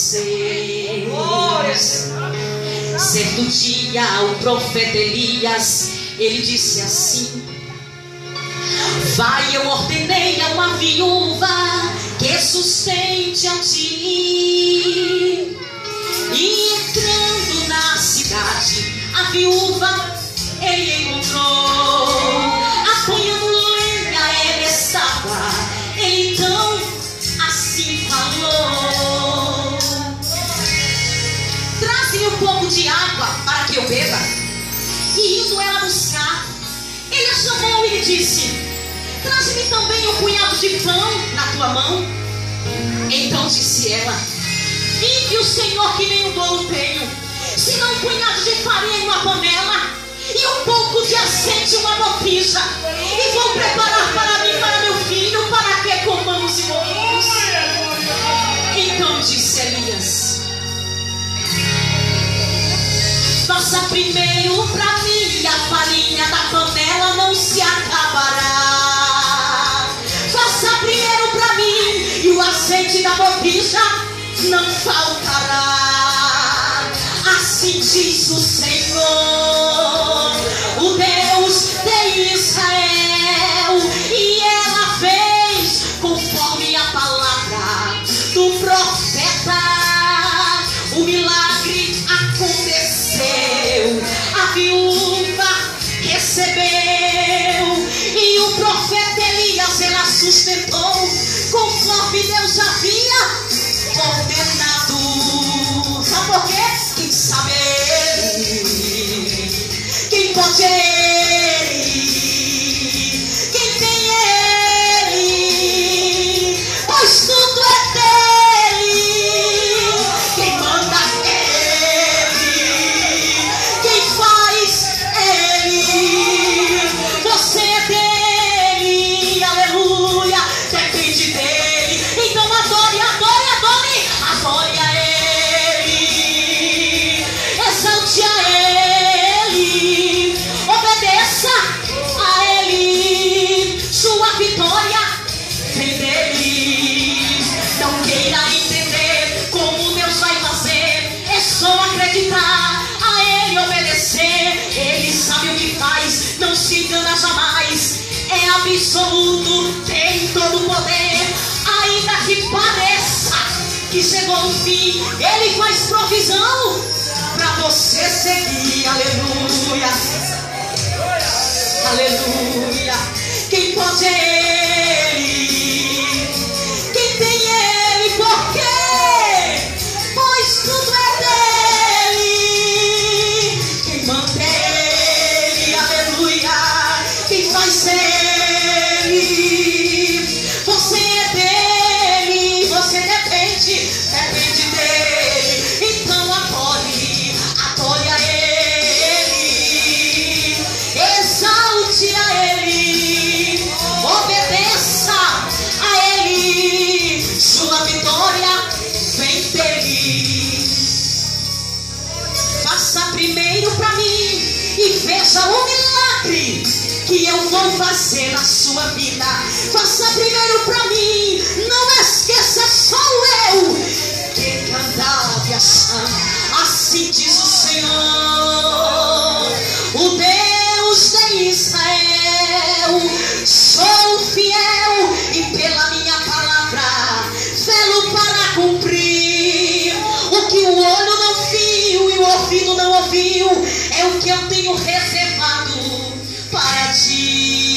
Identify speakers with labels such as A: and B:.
A: 6. Certo dia o profeta Elias, ele disse assim: vai, eu ordenei a uma viúva que sustente a ti. E entrando na cidade, a viúva ele encontrou, apanhando lenha ele estava. Ele então assim falou: traze-me um pouco de água para que eu beba. E indo ela buscar, ele a chamou e lhe disse: traze-me também um punhado de pão na tua mão. Então disse ela: vive o Senhor que nem um bolo tenho, senão um punhado de farinha em uma panela e um pouco de azeite em uma botija, e vou preparar para mim e para meu filho, para que comamos e morramos. Então disse Elias: faça primeiro para mim, e a farinha da panela não se acabará. Faça primeiro para mim, e o azeite da botija não faltará. Assim diz o Senhor, o Deus de Israel, e ela fez conforme a palavra do profeta. O milagre aconteceu, a viúva recebeu, e o profeta Elias ela sustentou conforme Deus havia ordenado. Sabe por quê? Quem sabe ele, quem pode ele, quem tem ele, pois tudo é dele. Quem manda ele, quem faz ele, você é dele, aleluia, depende dele. Então adore, adore, adore, adore a ele, exalte a ele, obedeça a ele, sua vitória vem dele. Não queira entender como Deus vai fazer, é só acreditar, a ele obedecer. Ele sabe o que faz, não se engana jamais, é absoluto, tem todo o poder. Ainda que pareça que chegou o fim, ele faz provisão para você seguir. Aleluia, aleluia. Quem pode ele, quem tem ele, por quê? Pois tudo é dele. Quem manda ele, aleluia, quem faz ele, você é dele, você depende, depende dele. Então adore, adore a ele, exalte a ele, obedeça a ele, sua vitória vem dele. Faça primeiro para mim e veja o milagre que eu vou fazer na sua vida. Faça primeiro para mim, não esqueça, sou eu que cantava assim diz o Senhor, o Deus de Israel. Sou fiel e pela minha palavra zelo para cumprir o que o olho não viu e o ouvido não ouviu, é o que eu tenho reservado para ti.